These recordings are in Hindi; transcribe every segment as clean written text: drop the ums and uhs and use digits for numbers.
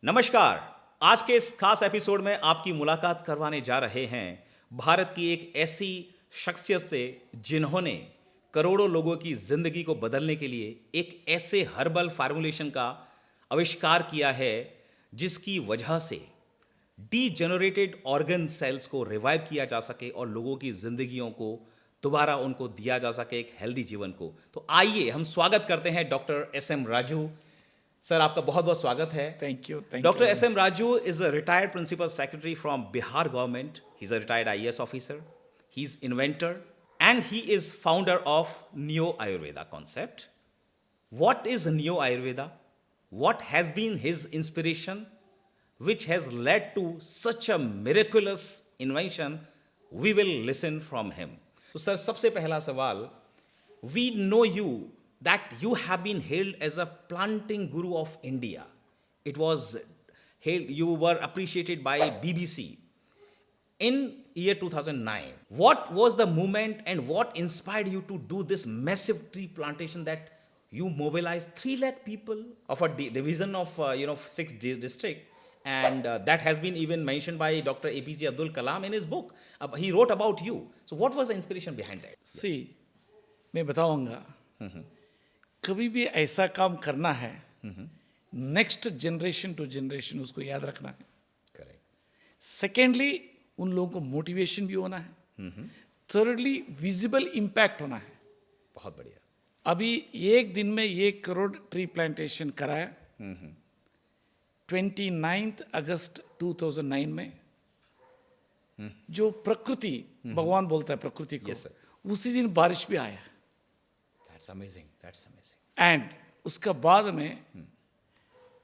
नमस्कार। आज के इस खास एपिसोड में आपकी मुलाकात करवाने जा रहे हैं भारत की एक ऐसी शख्सियत से जिन्होंने करोड़ों लोगों की जिंदगी को बदलने के लिए एक ऐसे हर्बल फार्मूलेशन का आविष्कार किया है जिसकी वजह से डीजेनरेटेड ऑर्गन सेल्स को रिवाइव किया जा सके और लोगों की जिंदगियों को दोबारा उनको दिया जा सके एक हेल्दी जीवन को। तो आइए हम स्वागत करते हैं doctor S M Raju sir. आपका बहुत बहुत स्वागत है। Thank you. Thank you Dr. very S. M. much. Raju is a retired principal secretary from Bihar government. He's a retired IAS officer. He's inventor and he is founder of Neo Ayurveda concept. What is Neo Ayurveda? What has been his inspiration which has led to such a miraculous invention? We will listen from him. तो सर सबसे पहला सवाल, we know you that you have been hailed as a planting guru of India. It was hailed, you were appreciated by BBC in year 2009. What was the movement and what inspired you to do this massive tree plantation that you mobilized 3 lakh people of a division of 6 district, and that has been even mentioned by Dr. APJ Abdul Kalam in his book. He wrote about you. So what was the inspiration behind that? See, मैं बताऊंगा कभी भी ऐसा काम करना है नेक्स्ट जनरेशन टू जनरेशन उसको याद रखना है। Correct. सेकेंडली उन लोगों को मोटिवेशन भी होना है। थर्डली विजिबल इम्पैक्ट होना है। बहुत बढ़िया। अभी एक दिन में 1 करोड़ ट्री प्लांटेशन कराया 29 अगस्त 2009 में। जो प्रकृति भगवान बोलता है प्रकृति को, Yes, sir. उसी दिन बारिश भी आया। That's amazing. That's amazing. And उसका बाद में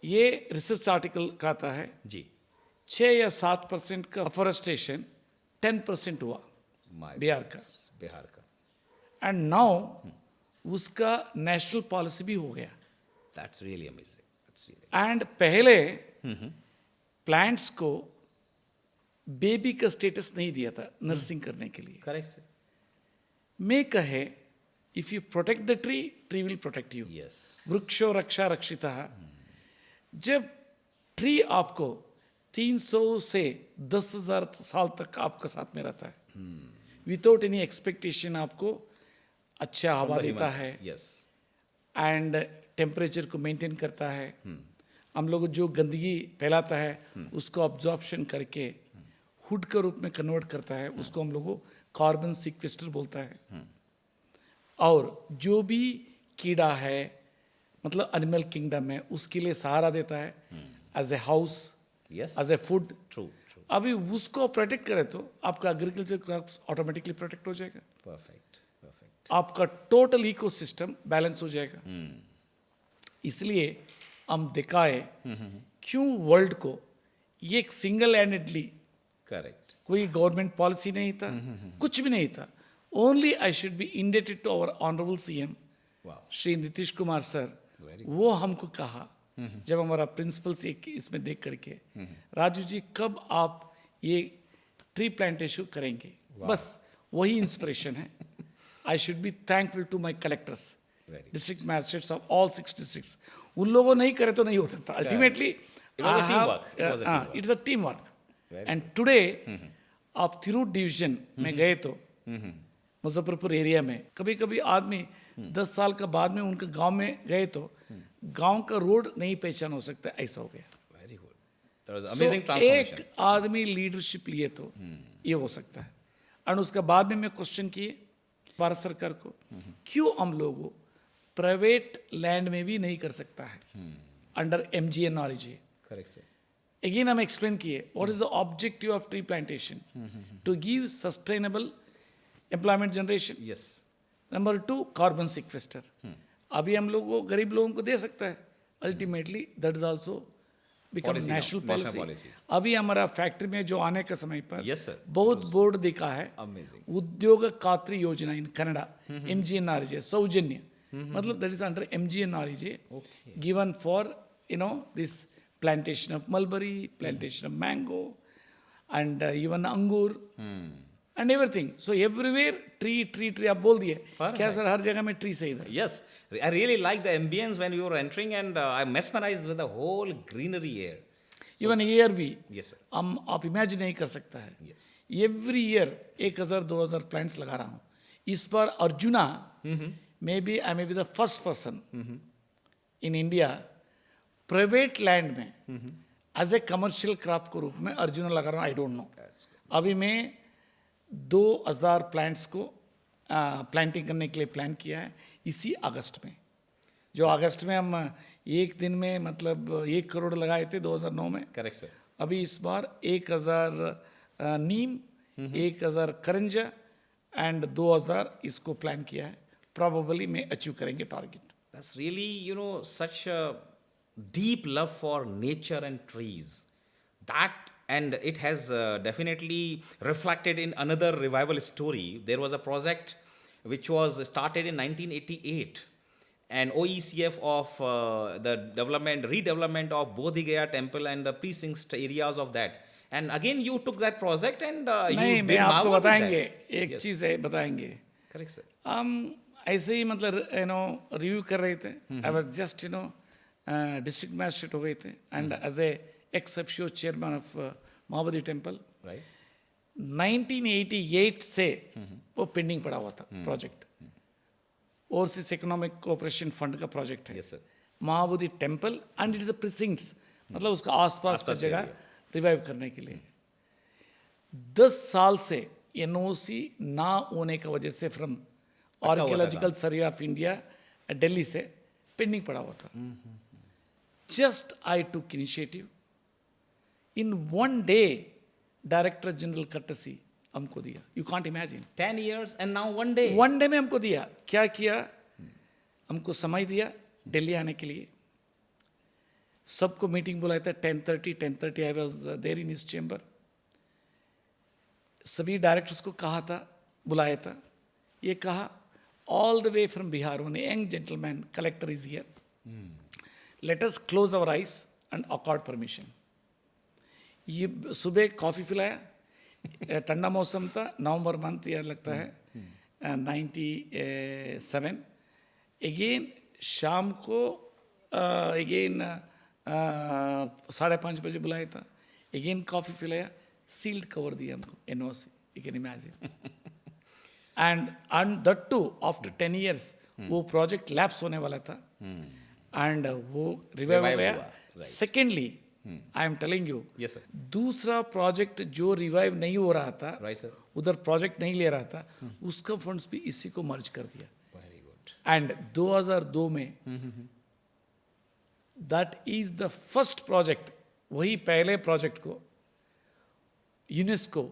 ये रिसर्च आर्टिकल कहता है जी। 6 या 7% का अफोरेस्टेशन 10% हुआ My बिहार का। goodness, बिहार का। एंड नाउ उसका नेशनल पॉलिसी भी हो गया। That's really amazing. That's really and पहले प्लांट्स को बेबी का स्टेटस नहीं दिया था नर्सिंग करने के लिए। correct, sir. मैं कहे if you protect the tree, tree will protect you. Yes. वृक्षो रक्षा रक्षितः। जब ट्री आपको 300 से 10,000 साल तक आपका साथ में रहता है विदाउट एनी एक्सपेक्टेशन, आपको अच्छा हवा देता है Yes. एंड टेम्परेचर को मेंटेन करता है। हम लोग जो गंदगी फैलाता है उसको ऑब्जॉर्प्शन करके हुड के रूप में कन्वर्ट करता है, उसको हम लोग कार्बन सीक्वेस्टर बोलता है। और जो भी कीड़ा है मतलब एनिमल किंगडम में उसके लिए सहारा देता है as a house, Yes. As a food. True. True. अभी उसको प्रोटेक्ट करे तो आपका एग्रीकल्चर क्रॉप्स ऑटोमेटिकली प्रोटेक्ट हो जाएगा, Perfect. Perfect. आपका टोटल इकोसिस्टम बैलेंस हो जाएगा। इसलिए हम दिखाए क्यों वर्ल्ड को ये एक सिंगल हैंडेडली, Correct. कोई गवर्नमेंट पॉलिसी नहीं था, कुछ भी नहीं था। Only I should be indebted to our honourable CM Wow. Shri Nitish Kumar sir. Very वो हमको कहा जब हमारा प्रिंसिपल्स एक इसमें देख करके, राजू जी कब आप ये ट्री प्लांटेशन करेंगे? बस वही इंस्पिरेशन है। I should be thankful to my collectors, Very. District magistrates of all 6 districts. उन लोगों नहीं करे तो नहीं होता था। Ultimately It was a teamwork. It was a teamwork. It's a teamwork. Very and today आप थिरूट डिवीजन में गए तो मुजफ्फरपुर एरिया में कभी कभी आदमी 10 साल का बाद में उनके गांव में गए तो गांव का रोड नहीं पहचान हो सकता, ऐसा हो गया। Very good. That was So, amazing transformation. एक आदमी लीडरशिप लिए तो ये हो सकता है। और उसके बाद में मैं क्वेश्चन किए भारत सरकार को, क्यों हम लोग प्राइवेट लैंड में भी नहीं कर सकता है under MGNREGA? Correct, sir. Again, हम एक्सप्लेन किए what is the objective of tree plantation, to give sustainable employment generation. Yes. Number 2 carbon sequester. अभी हम लोग को गरीब लोगों को दे सकता है, ultimately that is also become Policy now, national national policy. policy. अभी हमारा फैक्ट्री में जो आने के समय पर Yes, sir. बहुत बोर्ड दिखा है Amazing. उद्योग खात्री योजना इन कन्नड़ा, MGNREGA सौजन्य, मतलब that is under MGNREGA Okay. Given for this plantation of mulberry, plantation of mango, and even angur and everything. So everywhere tree आप बोल दिए क्या सर? हर जगह में ट्री से इधर। Yes. I really like the ambience when you were entering, and I'm mesmerized with the whole greenery here. Even year भी Yes, sir. हम आप इमेजिन नहीं कर सकता है. Yes. एवरी ईयर 1000-2000 प्लांट्स लगा रहा हूँ. इस बार Arjuna may be I may be the first person in India private land में एज ए कमर्शियल क्रॉप के रूप में अर्जुना लगा रहा हूँ. I don't know. अभी मैं 2000 प्लांट्स को प्लांटिंग करने के लिए प्लान किया है इसी अगस्त में. जो अगस्त में हम एक दिन में मतलब 1 करोड़ लगाए थे 2009 में. Correct, sir. अभी इस बार 1000 नीम, 1000 करंजा एंड 2000 इसको प्लान किया है. प्रॉबेबली मैं अचीव करेंगे target. That's really, such a deep love for nature and trees. And it has definitely reflected in another revival story. There was a project which was started in 1988, an OECF of the redevelopment of Bodhi Gaya temple and the precincts areas of that. And again, you took that project and नहीं, you मैं did आपको marvel with बताएंगे. that. एक Yes. चीज़ है, बताएंगे. Correct, sir. हम ऐसे ही मतलब रिव्यू कर रहे थे. I was just district magistrate हो गए थे and as a ex officio chairman of Mahabodhi temple. Right? 1988 से वो पेंडिंग पड़ा हुआ था project. Overseas economic cooperation fund का प्रोजेक्ट है Yes, sir. Mahabodhi temple and it is a precincts, मतलब उसका आसपास का आसपास का जगह रिवाइव करने के लिए. 10 साल से एनओसी ना होने की वजह से फ्रॉम हुआ था archaeological survey of India Delhi से पेंडिंग पड़ा हुआ था. Just I took initiative in 1 day. Director general courtesy हमको दिया. You can't imagine. 10 years and now 1 day. 1 day में हमको दिया. क्या किया, हमको समय दिया दिल्ली आने के लिए. सबको मीटिंग बुलाया था 10:30 I was there in his chamber. सभी डायरेक्टर्स को कहा था, बुलाया था. ये कहा all the way from Bihar one young gentleman collector is here, let us close our eyes and accord permission. ये सुबह कॉफ़ी पिलाया. ठंडा मौसम था, नवंबर मंथ यार लगता है 97. अगेन शाम को अगेन 5:30 बजे बुलाया था. अगेन कॉफ़ी पिलाया, सील्ड कवर दिया हमको NOC. You can imagine. And that too after 10 years वो प्रोजेक्ट लैप्स होने वाला था एंड वो रिवाइव हो Revive गया. हुआ, right. Secondly I am telling you, Yes, sir. दूसरा प्रोजेक्ट जो रिवाइव नहीं हो रहा था, Right, sir. उधर प्रोजेक्ट नहीं ले रहा था, उसका फंड्स भी इसी को मर्ज कर दिया. Very good. एंड 2002 में that is the first project. वही पहले प्रोजेक्ट को UNESCO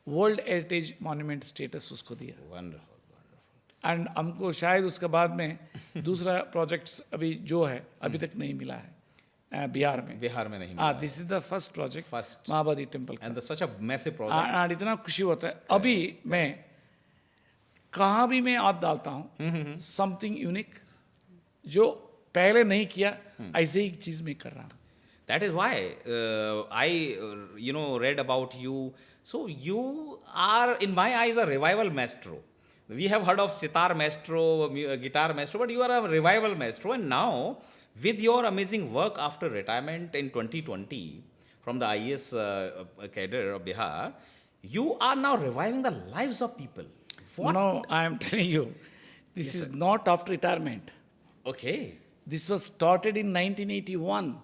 world heritage monument status उसको दिया. Wonderful, wonderful. एंड हमको शायद उसके बाद में दूसरा प्रोजेक्ट्स अभी जो है अभी तक नहीं मिला है बिहार में. बिहार में नहीं हाँ, this is the first project First. Mahabodhi temple. And such a massive project. And इतना खुशी होता है. अभी मैं कहाँ भी मैं हाथ डालता हूँ समथिंग यूनिक जो पहले नहीं किया, ऐसे ही चीज में कर रहा हूँ. That is why I, read about you. So you are, in my eyes, a revival maestro. We have heard of sitar maestro, guitar maestro, but you are a revival maestro. And now, with your amazing work after retirement in 2020 from the IAS cadre of Bihar, you are now reviving the lives of people. What? No, I am telling you, this is not after retirement. Okay. This was started in 1981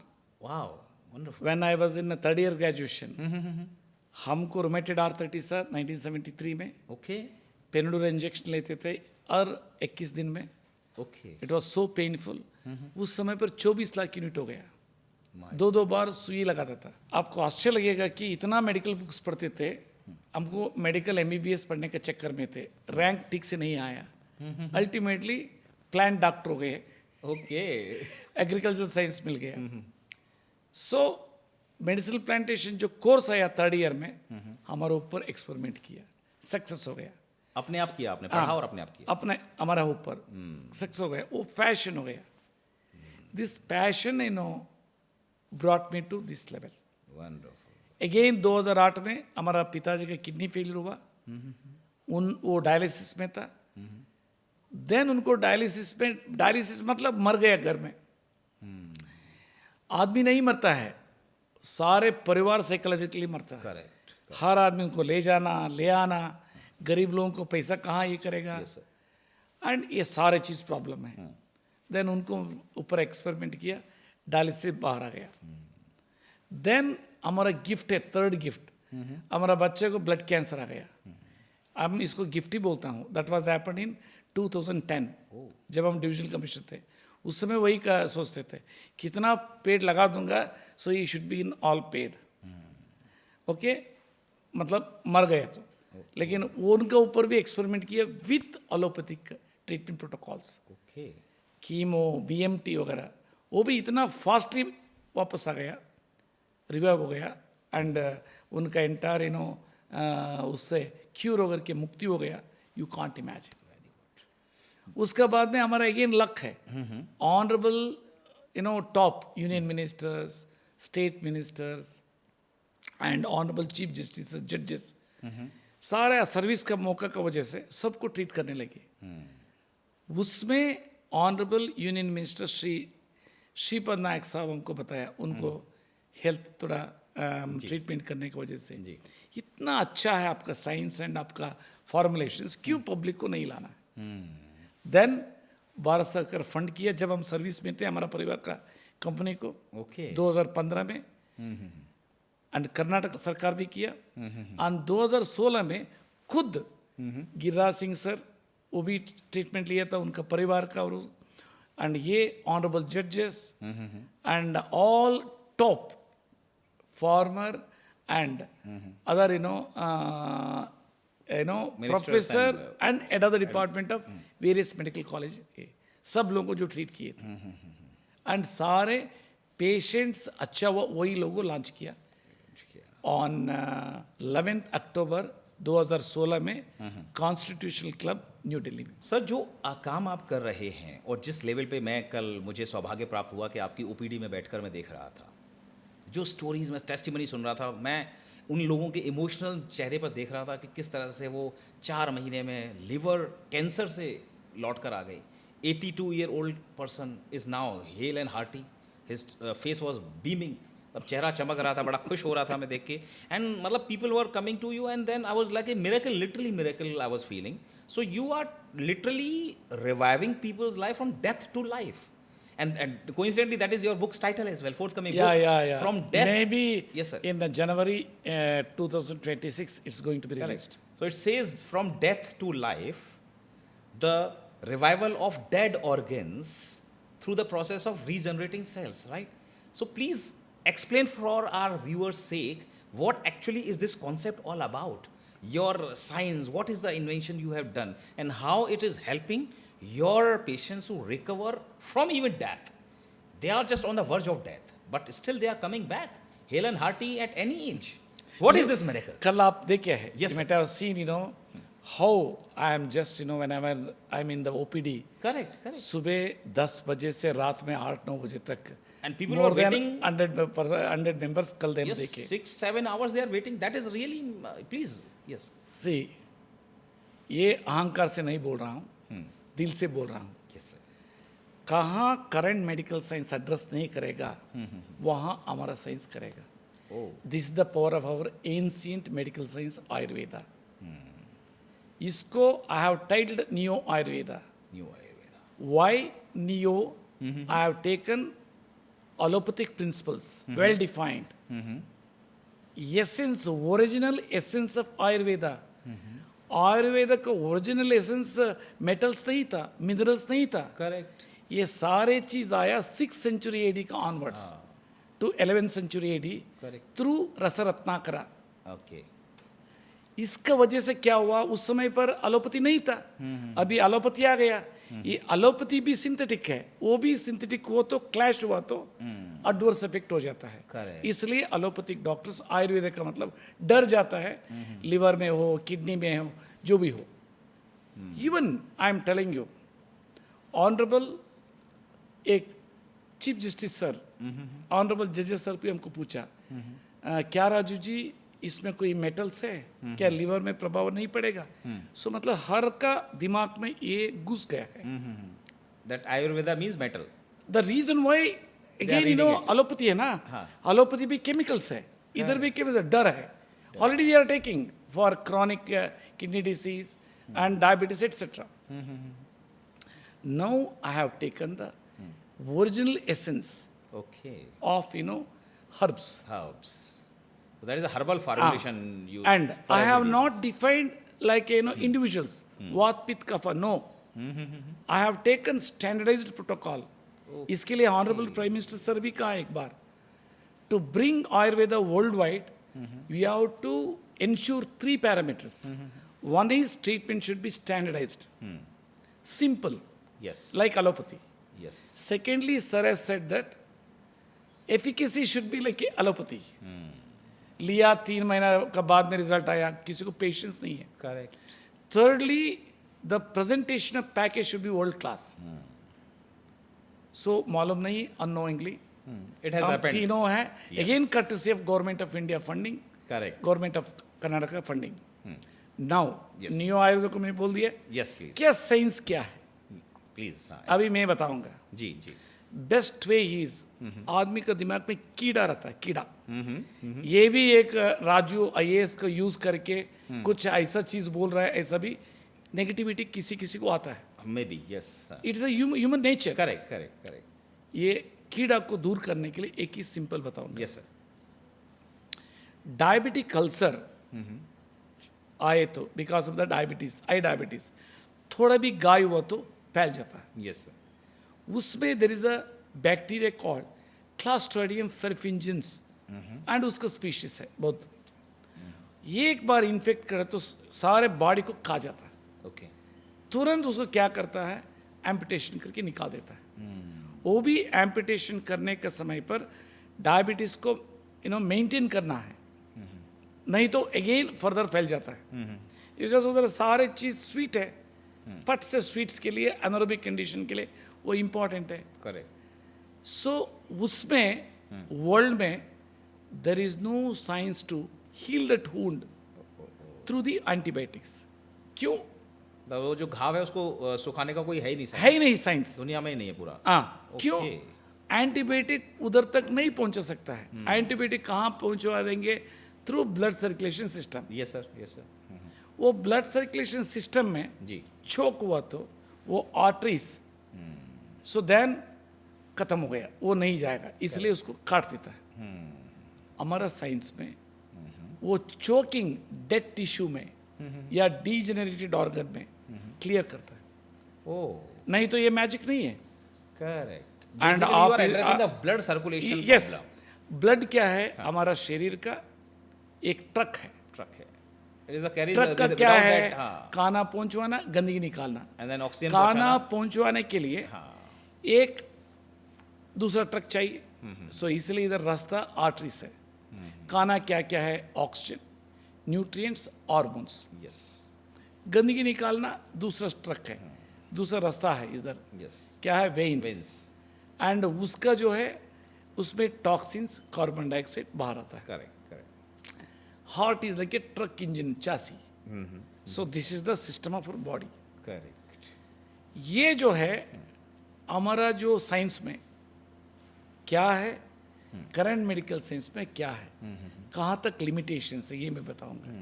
Wow. Wonderful. when I was in a third year graduation. हमको रोमेटेड आर्थराइटिस था 1973 में. Okay. पेनिडोल इंजेक्शन लेते थे और 21 दिन में. Okay. It was so painful. उस समय पर 24 लाख यूनिट हो गया. 2 बार सुई लगाता था. आपको आश्चर्य लगेगा कि इतना मेडिकल बुक्स पढ़ते थे. हमको मेडिकल MBBS पढ़ने के चक्कर में थे. रैंक ठीक से नहीं आया. अल्टीमेटली प्लांट डॉक्टर हो गए. Okay. एग्रीकल्चर साइंस मिल गया. सो मेडिसिनल प्लांटेशन जो कोर्स आया 3rd ईयर में, हमारे ऊपर एक्सपेरिमेंट किया, सक्सेस हो गया. अपने आप किया आपने, पढ़ा और अपने आप किया. अपने हमारा ऊपर सक्सेस हो गया. वो पैशन हो गया. This passion brought me to this level. Wonderful. Again 2008 में हमारा पिताजी का किडनी फेलियर हुआ. वो डायलिसिस में था. देन उनको डायलिसिस मतलब मर गया घर में. आदमी नहीं मरता है, सारे परिवार साइकोलॉजिकली मरता है। करेक्ट। हर आदमी उनको ले जाना ले आना, गरीब लोगों को पैसा कहाँ ये करेगा, यस सर। एंड ये सारे चीज़ प्रॉब्लम है। देन उनको ऊपर एक्सपेरिमेंट किया, डायलिसिस से बाहर आ गया। देन हमारा गिफ्ट है, थर्ड गिफ्ट, हमारा बच्चे को ब्लड कैंसर आ गया। हम इसको गिफ्ट ही बोलता हूँ। दैट वाज हैपेंड इन 2010, जब हम डिविजनल कमिश्नर थे। उस समय वही का सोचते थे, कितना पेड़ लगा दूंगा so you should be in all paid. Okay, मतलब मर गए तो, लेकिन वो उनके ऊपर भी एक्सपेरिमेंट किया with allopathic treatment protocols, okay. Chemo, BMT वगैरह। वो भी इतना फास्टली वापस आ गया, रिवाइव हो गया, एंड उनका एंटायर उससे क्यूर होकर के मुक्ति हो गया। You can't imagine. उसके बाद में हमारा अगेन लक है, honourable top union ministers, state ministers and honourable chief justice, जजेस, सारा सर्विस का मौका का वजह से सबको ट्रीट करने लगे। उसमें honourable union minister Shripad Naik साहब हमको बताया, उनको हेल्थ थोड़ा ट्रीटमेंट करने की वजह से जी। इतना अच्छा है आपका साइंस एंड आपका फॉर्मुलेशंस, क्यों पब्लिक को नहीं लाना है। देन भारत सरकार फंड किया, जब हम सर्विस में थे हमारा परिवार का कंपनी को, ओके। 2015 में, एंड कर्नाटक सरकार भी किया। और 2016 में खुद गिरिराज सिंह सर, वो भी ट्रीटमेंट लिया था उनका परिवार का, और एंड ये ऑनरेबल जजेस and all top farmer and other professor and eight other department of various medical college, सब लोगों को जो ट्रीट किए थे, एंड सारे पेशेंट्स अच्छा हुआ, वही लोगों को लॉन्च किया ऑन 11 अक्टूबर 2016 में कॉन्स्टिट्यूशनल क्लब न्यू दिल्ली में। सर, जो काम आप कर रहे हैं और जिस लेवल पे मुझे सौभाग्य प्राप्त हुआ कि आपकी ओपीडी में बैठकर मैं देख रहा था, जो स्टोरीज में टेस्टिमनी सुन रहा था, मैं उन लोगों के इमोशनल चेहरे पर देख रहा था कि किस तरह से वो 4 महीने में लिवर कैंसर से लौट कर आ गई। 82-year-old person is now hello and hearty, his face was beaming, तब चेहरा चमक रहा था, बड़ा खुश हो रहा था मैं देख के। एंड मतलब people were coming to you and then I was like a miracle, literally miracle I was feeling. So you are literally reviving people's life from death to life. And coincidentally, that is your book's title as well, forthcoming book. Yeah. From death. Maybe Yes, sir. in the January 2026, it's going to be released. So it says from death to life, the revival of dead organs through the process of regenerating cells, right? So please explain for our viewers' sake, what actually is this concept all about? Your science, what is the invention you have done, and how it is helping your patients to recover from even death. They are just on the verge of death, but still they are coming back, hale and hearty at any age. What is this miracle? कल आप देखे हैं, Yes, you sir. might have seen, how I am just, whenever I'm in the OPD, Correct. सुबह 10 बजे से रात में 8-9 बजे तक, And people more were than waiting. 100 members कल दिन Yes, देखे। 6-7 hours they are waiting. That is really, please, yes. See, ये अहंकार से नहीं बोल रहा हूँ, दिल से बोल रहा हूँ। Yes, sir. कहाँ करंट मेडिकल साइंस एड्रेस नहीं करेगा, वहाँ हमारा साइंस करेगा। Oh, this is the power of our ancient medical science Ayurveda. इसको I have titled neo Ayurveda. new Ayurveda. Why neo? I have taken allopathic principles, well defined, essence, original essence of ayurveda. Ayurveda का ओरिजिनल एसेंस मेटल्स नहीं था, मिनरल्स नहीं था। Correct. ये सारे चीज आया 6th सेंचुरी एडी का onwards to 11th century AD Correct. Through Rasaratnakara. Okay. इसका वजह से क्या हुआ, उस समय पर एलोपैथी नहीं था, अभी एलोपैथी आ गया। ये एलोपैथी भी सिंथेटिक है, वो भी सिंथेटिक हो तो क्लैश हुआ तो एडवर्स इफेक्ट हो जाता है। Correct. इसलिए एलोपैथिक डॉक्टर्स आयुर्वेद का मतलब डर जाता है, लिवर में हो, किडनी में हो, जो भी हो। Even I am telling you, honourable एक चीफ जस्टिस सर, ऑनरेबल जजेस सर भी हमको पूछा, क्या राजू जी इसमें कोई मेटल्स है क्या, लिवर में प्रभाव नहीं पड़ेगा? सो मतलब हर का दिमाग में ये घुस गया है। That Ayurveda means metal. The reason why again you know allopathy है ना, एलोपैथी भी केमिकल्स है, इधर भी केमिकल्स, डर है. Already they are taking for chronic kidney disease and diabetes etcetera. Now I have taken the original essence Okay. of herbs. Herbs. So that is a herbal formulation you. And for I have every not defined like individuals what pit kapha. No, I have taken standardized protocol. इसके लिए ऑनरेबल प्राइम मिनिस्टर सर भी कहा एक बार, to bring Ayurveda worldwide we have to ensure 3 parameters. One is treatment should be standardized, simple, Yes. like allopathy. Yes. Secondly, sir has said that efficacy should be like allopathy. लिया 3 महीना का बाद में रिजल्ट आया, किसी को पेशेंस नहीं है. Correct. Thirdly, the presentation of package should be world class. So मालूम नहीं, unknowingly It has हम happened. तीनों हैं. Yes. Again courtesy of government of India funding, Correct. government of Karnataka funding. Now Yes. Neo Ayurveda को मैं बोल दिया. Yes, please. क्या साइंस क्या है Please. अभी मैं बताऊंगा. जी जी. बेस्ट वे इज, आदमी का दिमाग में कीड़ा रहता है, कीड़ा. ये भी एक राजू आईएएस को यूज करके कुछ ऐसा चीज बोल रहा है, ऐसा भी नेगेटिविटी किसी किसी को आता है. Maybe. Yes. It's a human nature. Correct. Correct. Correct. ये कीड़ा को दूर करने के लिए एक ही सिंपल बताऊंगा. Yes, sir. डायबिटिक अल्सर आए तो because of the diabetes, I diabetes, थोड़ा भी गाय हुआ तो फैल जाता है. Yes, sir. उसमें there is a bacteria called clostridium perfringens and उसका स्पीशीज है बहुत. ये एक बार इन्फेक्ट करे तो सारे बॉडी को खा जाता है. Okay. तुरंत उसको क्या करता है, एम्पुटेशन करके निकाल देता है. वो भी एम्पुटेशन करने के समय पर डायबिटीज को मेंटेन करना है, नहीं तो अगेन फर्दर फैल जाता है. बिकॉज उधर सारे चीज स्वीट है, पट से स्वीट्स के लिए, एनारोबिक कंडीशन के लिए वो इम्पॉर्टेंट है. Correct. सो उसमें वर्ल्ड में there is no science to heal that wound through the antibiotics. क्यों तो वो जो घाव है उसको सुखाने का कोई है ही नहीं. है ही नहीं साइंस. दुनिया में ही नहीं है पूरा. हाँ, क्यों? Okay. एंटीबायोटिक उधर तक नहीं पहुंचा सकता है. एंटीबायोटिक कहाँ पहुंचवा देंगे? Through blood circulation system. Yes, sir. Yes, sir. वो ब्लड सर्कुलेशन सिस्टम में जी. चोक हुआ तो वो आर्टरीज, सो देन खत्म हो गया, वो नहीं जाएगा, इसलिए उसको काट देता है. हमारा साइंस में वो चोकिंग डेड टिश्यू में या डीजेनरेटेड ऑर्गन में क्लियर करता है. Oh. नहीं तो ये मैजिक नहीं है. Correct. And Basically, you are आप- addressing the blood circulation yes, problem. Blood क्या है, हमारा शरीर का एक ट्रक है. Truck है. It is a carry. Truck का without क्या that, है? हाँ. खाना पहुंचवाना, गंदगी निकालना. And then oxygen खाना पहुंचाना. पहुंचवाने के लिए हाँ. एक दूसरा ट्रक चाहिए. सो इसलिए इधर रास्ता आर्टरीज है. खाना क्या क्या है? Oxygen, nutrients, hormones. Yes. गंदगी निकालना दूसरा ट्रक है, दूसरा रास्ता है. इधर Yes. क्या है? वेन्स. Veins. एंड उसका जो है उसमें टॉक्सिन्स, कार्बन डाइऑक्साइड बाहर आता है. Correct. Correct. Heart is like a truck engine chassis. So this is the system of our body. Correct. ये जो है हमारा जो साइंस में क्या है, करंट मेडिकल साइंस में क्या है, कहाँ तक लिमिटेशन है, ये मैं बताऊंगा.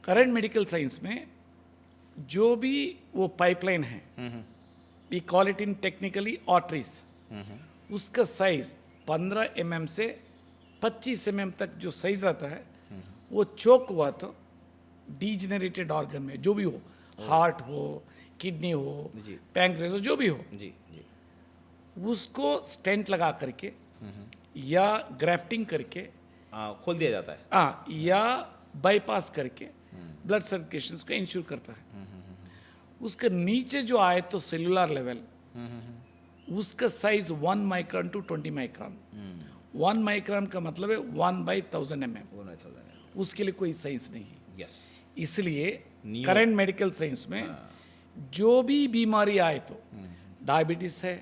करंट मेडिकल साइंस में जो भी वो पाइपलाइन है, we call it in technically arteries, उसका साइज 15 mm से 25 mm तक जो साइज रहता है, वो चोक हुआ तो डीजेनरेटेड ऑर्गन में जो भी हो, हार्ट हो, किडनी हो, जी. पैंक्रियास हो, जो भी हो, जी. जी. उसको स्टेंट लगा करके या ग्राफ्टिंग करके खोल दिया जाता है. या बाईपास करके ब्लड सर्कुलेशन को इंश्योर करता है. उसके नीचे जो आए तो सेलुलर लेवल, उसका size 1 micron to 20 micron. 1 micron का मतलब है 1/1000 mm. उसके लिए कोई साइंस नहीं है. Yes. इसलिए Neo- करंट मेडिकल साइंस में जो भी बीमारी आए तो डायबिटीज है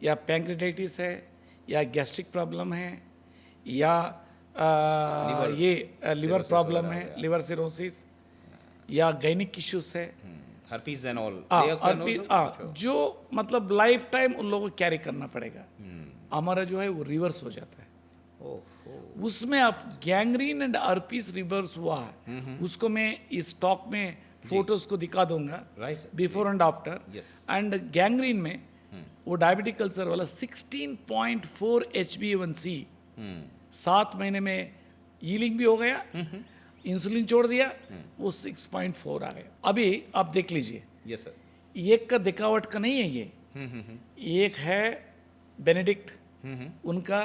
या पैंक्रेटाइटिस है या गैस्ट्रिक प्रॉब्लम है या ये लिवर प्रॉब्लम है, लिवर सिरोसिस या गायनिक इश्यूज है, Herpes and all. जो मतलब लाइफ टाइम उन लोगों को कैरी करना पड़ेगा. हमारा जो है वो रिवर्स हो जाता है। ओह, उसमें आप गैंग्रीन एंड आरपीस रिवर्स हुआ है, उसको मैं इस टॉक में फोटोज को दिखा दूंगा, right sir, before and after. Yes. And gangrene में वो डायबिटिक अल्सर वाला 16.4 HbA1c 7 महीने में हीलिंग भी हो गया, इंसुलिन छोड़ दिया, वो 6.4 आ गया। अभी आप देख लीजिए, यस सर, एक का दिखावट का नहीं है ये, एक है बेनेडिक्ट, उनका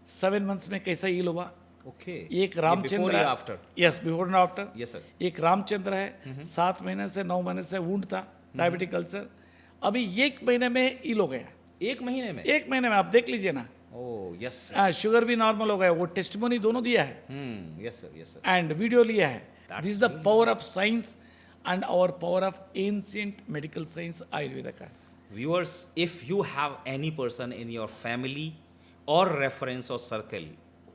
7 मंथ्स में कैसा हील हुआ। ओके, एक Ramchandra, after, yes before and after. Yes sir, एक रामचंद्र है, 7 महीने से 9 महीने से वुंड था, डायबिटिक अल्सर, अभी 1 महीने में हील हो गया। 1 महीने में, 1 महीने में आप देख लीजिए ना, ओह यस, शुगर भी नॉर्मल हो गया, वो टेस्टिमोनी दोनों दिया है yes sir, yes sir, and video लिया है। That's this is the power of science and our power of ancient medical science Ayurveda का। viewers, if you have any person in your family or reference or circle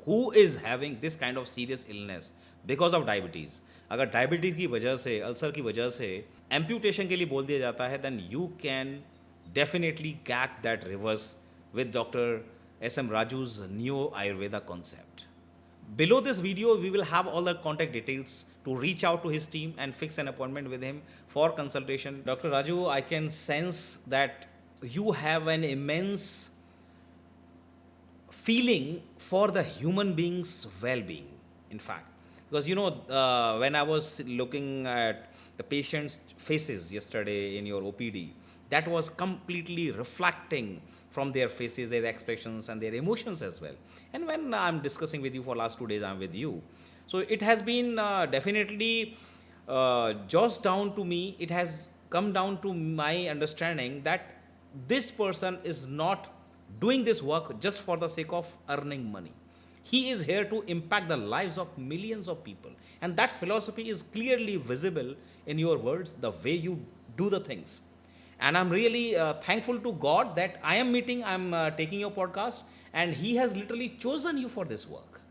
who is having this kind of serious illness because of diabetes, अगर डायबिटीज़ की वजह से, अल्सर की वजह से एम्प्यूटेशन के लिए बोल दिया जाता है, then you can definitely get that reverse with Dr. S.M. Raju's Neo Ayurveda concept. Below this video, we will have all the contact details to reach out to his team and fix an appointment with him for consultation. Dr. Raju, I can sense that you have an immense feeling for the human being's well-being, in fact. Because, you know, when I was looking at the patients' faces yesterday in your OPD, that was completely reflecting from their faces, their expressions and their emotions as well. And when I'm discussing with you for last 2 days, I'm with you. So it has been definitely just down to me, it has come down to my understanding that this person is not doing this work just for the sake of earning money. He is here to impact the lives of millions of people. And that philosophy is clearly visible in your words, the way you do the things. And I'm really thankful to God that I'm taking your podcast, and He has literally chosen you for this work.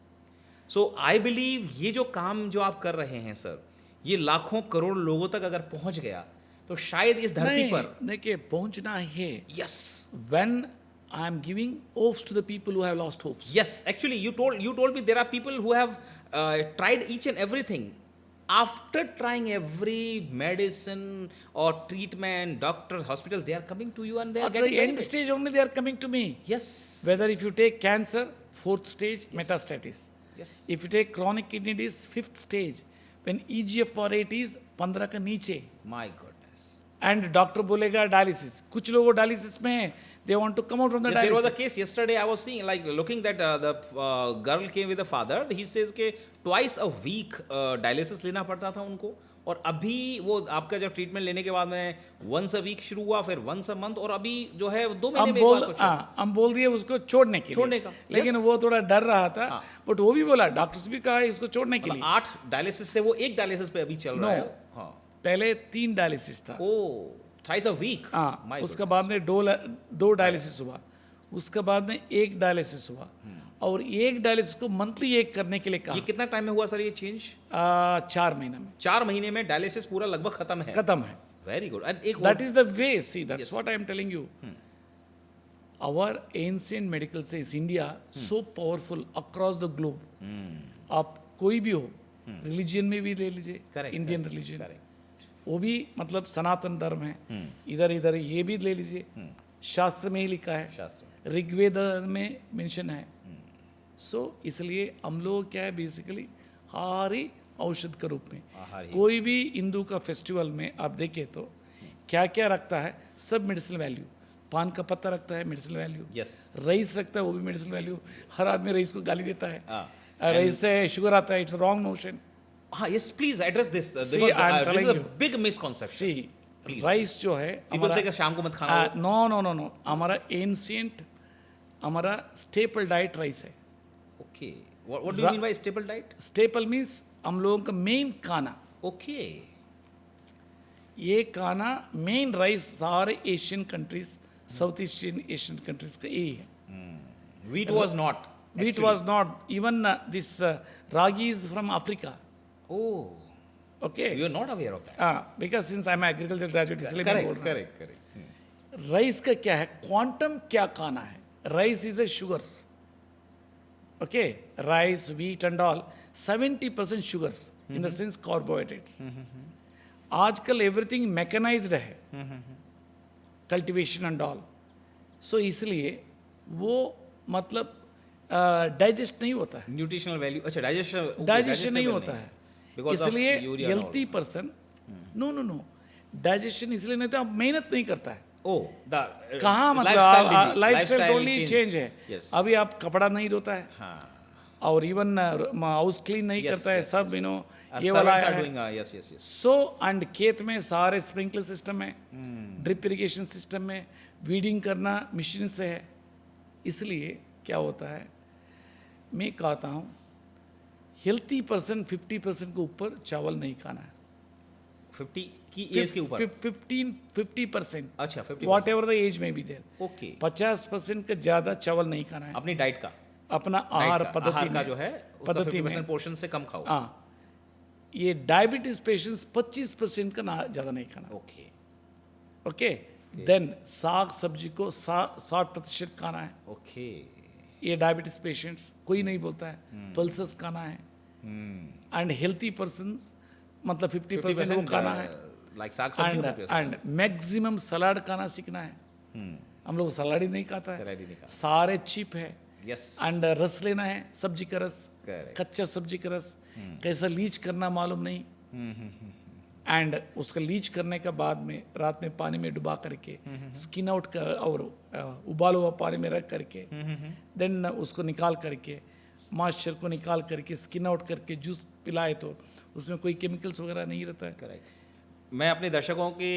So I believe ये जो काम जो आप कर रहे हैं सर, ये लाखों करोड़ लोगों तक अगर पहुंच गया तो शायद इस धरती पर, देखिए पहुंचना है। yes, when I am giving hopes to the people who have lost hopes. yes, actually you told me there are people who have tried each and everything. After trying every medicine or treatment, doctor, hospital, they are coming to you and they are At getting the end benefit. stage only they are coming to me. Yes. Whether if you take cancer, 4th stage, metastasis. Yes. If you take chronic kidney disease, 5th stage, when EGFR rate is 15 का नीचे, My goodness. and डॉक्टर बोलेगा डायलिसिस, कुछ लोगों डायलिसिस में है, they want to come out from the Yes, there was a dialysis. case yesterday I was seeing, like looking that the girl came with the father. He says कि twice a week dialysis लेना पड़ता था उनको, और अभी वो आपका जब ट्रीटमेंट लेने के बाद में once a week शुरू हुआ, फिर once a month, और अभी जो है 2 महीने में एक बार कुछ हम बोल दिए उसको छोड़ने के छोड़ने लिए, का, लेकिन yes. वो थोड़ा डर रहा था, बट वो भी बोला, डॉक्टर्स भी कहा इसको छोड़ने के लिए। 8 डायलिसिस से वो 1 डायलिसिस पे अभी चल रहा है। हाँ, पहले 3 डायलिसिस था, ओ थ्राइस अ वीक। हाँ, उसके बाद में 2 डायलिसिस हुआ, उसके बाद में 1 डायलिसिस हुआ, और 1 डायलिसिस को मंथली 1 करने के लिए कहा। ये कितना टाइम में हुआ सर ये चेंज? 4 महीने में। 4 महीने में डायलिसिस पूरा लगभग खत्म है। खत्म है। Very good. एंड एक That is the way. See, that's Yes. what I am telling you. Our ancient medical says India so powerful across the globe. आप कोई भी हो, रिलीजियन में भी ले लीजिए, Correct, Indian correct, religion, correct. वो भी मतलब सनातन धर्म है, इधर ये भी ले लीजिए, शास्त्र में ही लिखा है, शास्त्र ऋग्वेद में मेंशन है। सो इसलिए हम लोग क्या है, बेसिकली आहारी औषध के रूप में, आहारी। कोई भी हिंदू का फेस्टिवल में आप देखिए तो क्या क्या रखता है, सब मेडिसिनल वैल्यू। पान का पत्ता रखता है, मेडिसिनल वैल्यू। यस। राइस रखता है, वो भी मेडिसिनल वैल्यू। हर आदमी राइस को गाली देता है, हाँ। राइस से शुगर आता है, इट्स रॉन्ग नोशन। हाँ, yes, please address this See, because I'm this telling is a you. Big misconception. See Please. Rice जो है पीपल से कि शाम को मत खाना। नो, हमारा एंशिएंट, हमारा स्टेपल डाइट राइस है। Okay, what do you mean by stable diet? Staple means हम लोगों का मेन खाना, ओके, ये खाना मेन राइस सारे Asian countries, South Asian countries का यही है। Wheat was not, Wheat was not, even this ragi is from Africa. Oh, Okay. You are not aware of that. Because since I'm agriculture graduate इसलिए मैं बोल करेक्ट रहा करेक्ट करेक्ट। हूँ। राइस का क्या है, क्वांटम क्या खाना है, rice is a sugars. Okay, rice, wheat and all, 70% sugars, in the sense carbohydrates. आजकल एवरीथिंग मैकेनाइज्ड है, कल्टीवेशन एंड ऑल, सो इसलिए वो मतलब डाइजेस्ट नहीं होता है, न्यूट्रिशनल वैल्यू, अच्छा डाइजेशन डाइजेशन नहीं होता है, इसलिए healthy person, no no no, digestion इसलिए नहीं होता, मेहनत नहीं करता है। ओह कहाँ मतलब लाइफस्टाइल टोटली चेंज है। Yes. अभी आप कपड़ा नहीं धोता है, हाँ, और इवन हाउस क्लीन नहीं Yes, करता है, yes, सब yes. यू नो Our ये वाला servants are है। doing, yes, yes, yes. So and खेत में सारे स्प्रिंकलर सिस्टम है, ड्रिप इरिगेशन सिस्टम में, वीडिंग करना मशीन से है, इसलिए क्या होता है, मैं कहता हूँ हेल्थी पर्सन 50% के ऊपर चावल नहीं खाना है। 50 की एज के ऊपर 50%, अच्छा 50 वॉट एवर द एज में भी देर, ओके 50% का ज़्यादा चावल नहीं खाना है, अपनी डाइट का अपना diet आहार का, पद्धति आहार का में, जो है पद्धति 50% में। पोर्शन से कम खाओ। हाँ, ये डायबिटीज पेशेंट्स 25% का ना ज़्यादा नहीं खाना, ओके ओके। देन साग सब्जी को 60% खाना है, ओके ये डायबिटीज पेशेंट्स, कोई नहीं बोलता है, पल्सेस खाना है, एंड हेल्थी पर्सन मतलब 50% वो खाना है, लाइक साग सब्जी एंड का 50% एंड मैक्सिमम सलाद खाना सीखना है। हम लोग सलाद ही नहीं खाता सलाद ही है, नहीं खाता। सारे चिप है, यस एंड रस लेना है, सब्जी का रस, Correct. कच्चा सब्जी का रस, कैसा लीच करना मालूम नहीं, एंड उसका लीच करने के बाद में रात में पानी में डुबा करके स्किन आउट कर, और उबाला हुआ पानी में रख करके देन उसको निकाल करके मॉइस्चर को निकाल करके स्किन आउट करके जूस पिलाए तो उसमें कोई केमिकल्स वगैरह नहीं रहता है। करेक्ट। मैं अपने दर्शकों के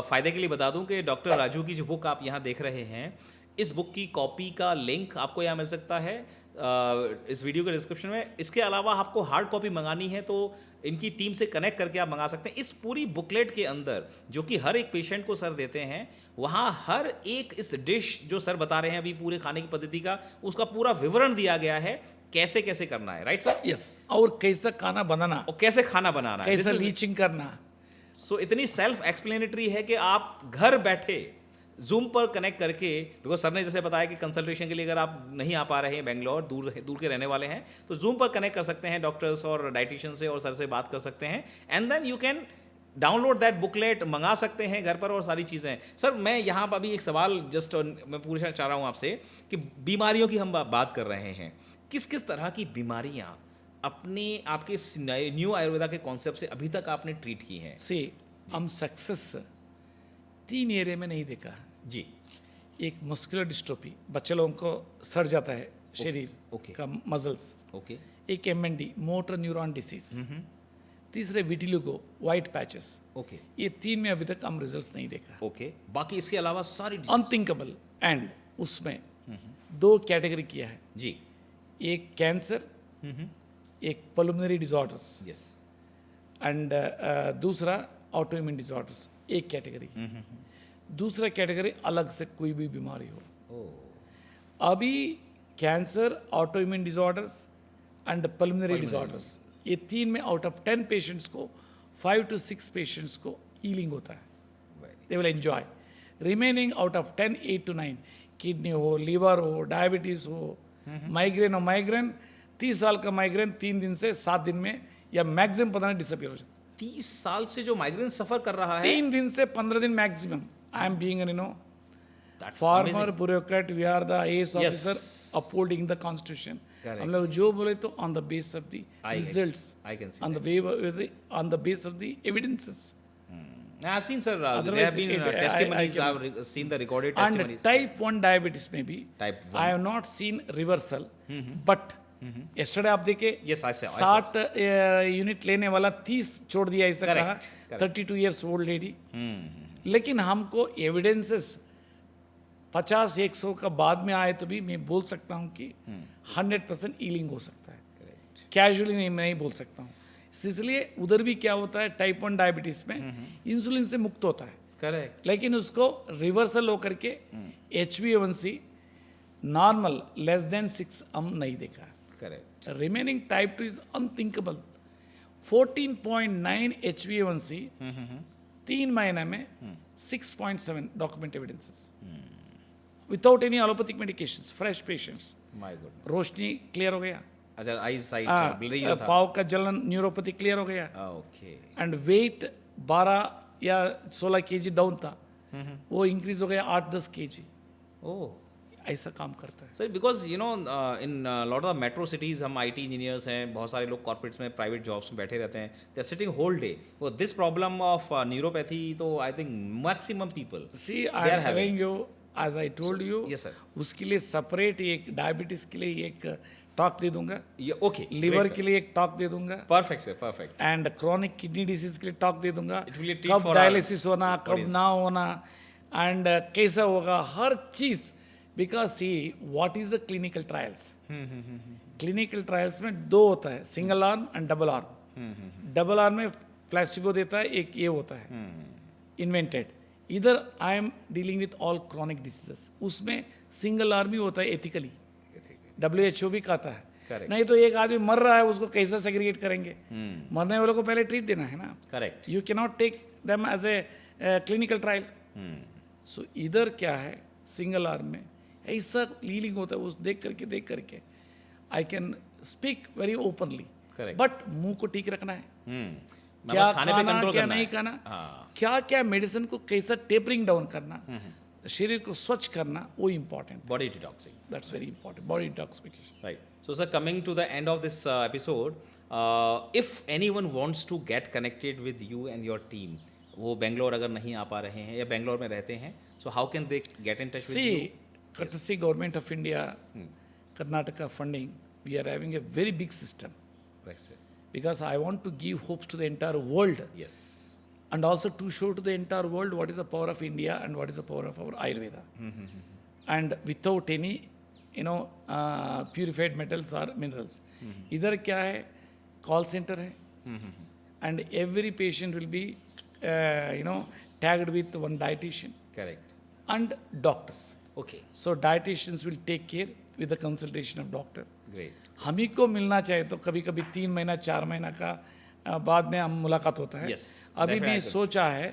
फ़ायदे के लिए बता दूं कि डॉक्टर राजू की जो बुक आप यहाँ देख रहे हैं, इस बुक की कॉपी का लिंक आपको यहाँ मिल सकता है इस वीडियो के डिस्क्रिप्शन में। इसके अलावा आपको हार्ड कॉपी मंगानी है तो इनकी टीम से कनेक्ट करके आप मंगा सकते हैं। इस पूरी बुकलेट के अंदर जो कि हर एक पेशेंट को सर देते हैं, वहाँ हर एक इस डिश जो सर बता रहे हैं अभी पूरे खाने की पद्धति का, उसका पूरा विवरण दिया गया है, कैसे कैसे करना है, राइट सर? यस, और कैसा खाना बनाना, और कैसे खाना बनाना है, कैसा लीचिंग करना। सो इतनी सेल्फ एक्सप्लेनेटरी है कि आप घर बैठे जूम पर कनेक्ट करके, बिकॉज सर ने जैसे बताया कि कंसल्टेशन के लिए अगर आप नहीं आ पा रहे हैं, बेंगलोर दूर के रहने वाले हैं, तो जूम पर कनेक्ट कर सकते हैं डॉक्टर्स और डाइटिशियन से और सर से बात कर सकते हैं, and then you can download that booklet, मंगा सकते हैं घर पर और सारी चीज़ें। सर मैं यहाँ पर अभी एक सवाल जस्ट मैं पूछना चाह रहा हूँ आपसे कि बीमारियों की हम बात कर रहे हैं, किस किस तरह की बीमारियाँ अपने आपके न्यू आयुर्वेदा के कॉन्सेप्ट से अभी तक आपने ट्रीट की हैं? से हम सक्सेस 3 एरिया में नहीं देखा। जी, एक मस्कुलर डिस्ट्रोफी, बच्चे लोगों को सड़ जाता है शरीर ओके। का मसल्स, ओके एक MND मोटर न्यूरॉन डिसीज, तीसरे विटिलिगो वाइट पैचेस, ओके ये 3 में अभी तक हम रिजल्ट्स नहीं देखा। ओके, बाकी इसके अलावा सारी अनथिंकेबल, एंड उसमें 2 कैटेगरी किया है, जी, एक कैंसर, एक पल्मोनरी डिसऑर्डर्स, यस, एंड दूसरा ऑटोइम्यून डिसऑर्डर्स, एक कैटेगरी। दूसरा कैटेगरी अलग से कोई भी बीमारी हो। अभी cancer, autoimmune disorders and pulmonary disorders, ये 3 में आउट ऑफ 10 पेशेंट्स को 5 to 6 पेशेंट्स को हीलिंग होता है, they will enjoy. Remaining out of 10, 8 to 9 kidney हो, लीवर हो, डायबिटीज हो, माइग्रेन हो, माइग्रेन 30 साल का माइग्रेन 3 दिन से 7 दिन में या मैक्सिमम 15 डिसअपियर हो जाता है। 30 साल से जो माइग्रेन सफर कर रहा है, 3 दिन से 15 दिन maximum. I am being that's farmer amazing. Bureaucrat, we are the AS Yes. Officer upholding the constitution. Correct. हम लोग जो बोले तो on the base of the I results, can see on the on the base of the evidences, I've seen, sir, there Otherwise, have been I testimonies, can- I've seen the recorded and testimonies. Type 1 diabetes में भी Type 1. I have not seen reversal, but yesterday आप देखे Yes, I saw. 60 यूनिट लेने वाला 30 छोड़ दिया, ऐसा Correct, कहा, correct. 32 years old lady. लेकिन हमको एविडेंसेस 50-100 का बाद में आए तो भी मैं बोल सकता हूँ कि 100% हीलिंग हो सकता है, Correct. कैजुअली नहीं, मैं नहीं बोल सकता हूँ। इसलिए उधर भी क्या होता है, टाइप 1 डायबिटीज में इंसुलिन से मुक्त होता है, Correct. लेकिन उसको रिवर्सल होकर के HbA1c नॉर्मल लेस देन 6 हम नहीं देखा। Correct. Remaining type 2 is unthinkable. 14.9 HbA1c 3 महीने में 6.7 document evidences, without any allopathic medications, fresh patients. My God. Roshni clear हो गया, अच्छा, आई साइट हाँ, ब्लरी था. पाव का जलन न्यूरोपैथी क्लियर हो गया, ओके. एंड वेट 12 या 16 केजी डाउन था, वो इंक्रीज हो गया 8-10 केजी. ओह. ऐसा काम करता है. Sir because you know in lot of metro cities हम आईटी इंजीनियर्स हैं, बहुत सारे लोग कॉर्पोरेट्स में प्राइवेट जॉब्स में बैठे रहते हैं, they are sitting whole day. वो दिस प्रॉब्लम ऑफ न्यूरोपैथी तो I think maximum people. See I am telling you, as I told you, yes, sir. उसके लिए सेपरेट एक डायबिटीज के लिए एक टॉक दे दूंगा, ओके. लिवर के लिए एक टॉक दे दूंगा, perfect sir, perfect. And chronic kidney disease के लिए टॉक दे दूंगा. It will be a treat कब for डायलिसिस our होना, कब audience. ना होना, एंड कैसा होगा, हर चीज. Because see what is the clinical trials. Clinical trials में दो होता है, single arm and double arm. Double arm में प्लेसिबो देता है, एक ये होता है इन्वेंटेड. इधर I am dealing with all chronic diseases. उसमें सिंगल आर्म ही होता है एथिकली. WHO भी कहता है. Correct. नहीं तो एक आदमी मर रहा है, उसको कैसे सेग्रीगेट करेंगे? मरने वालों को पहले ट्रीट देना है ना. Correct. You can not take them as a clinical trial. So इधर क्या है, सिंगल आर्म में ऐसा लीलिंग होता है, वो देख करके I can speak very openly. Correct. But मुंह को ठीक रखना है, मतलब क्या खाने पे खाना कंट्रोल क्या करना नहीं है. खाना, हाँ. क्या क्या मेडिसिन को कैसा टेपरिंग डाउन करना, शरीर को स्वच्छ करना, वो important. Body detoxing. That's very important, body detoxification. Right. So, sir, coming to the end of this episode, if anyone wants to get connected with you and your team, वो बेंगलोर अगर नहीं आ पा रहे हैं या बेंगलोर में रहते हैं, so how can they get in touch with you? See, courtesy Government of India, Karnataka funding, we are having a very big system, Right, sir. because I want to give hopes to the entire world, Yes. and also to show to the entire world what is the power of India and what is the power of our Ayurveda. And without any, purified metals or minerals. इधर क्या है, कॉल सेंटर है, and every patient will be, tagged with one dietitian Correct. and doctors. Okay. So dietitians will take care with the consultation of doctor. Great. हम ही को मिलना चाहे तो कभी कभी 3 महीना 4 महीना का बाद में हम मुलाकात होता है. Yes, अभी मैं definitely. सोचा है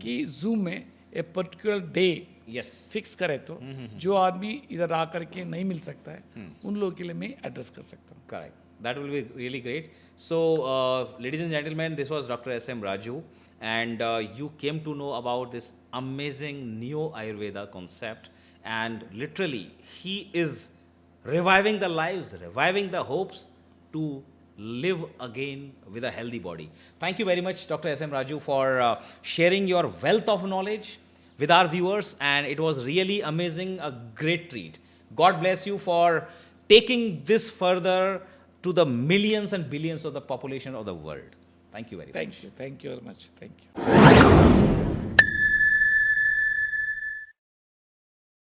कि जूम में a particular day Yes. Fix करे तो जो आदमी इधर आकर के नहीं मिल सकता है, उन लोगों के लिए मैं एड्रेस कर सकता हूँ. Correct. That will be really great. So, ladies and gentlemen, this was Dr. S.M. Raju, and you came to know about this amazing Neo Ayurveda concept, and literally, he is reviving the lives, reviving the hopes to live again with a healthy body. Thank you very much, Dr. S.M. Raju, for sharing your wealth of knowledge with our viewers, and it was really amazing, a great treat. God bless you for taking this further to the millions and billions of the population of the world. Thank you very much. Thank you very much. Thank you.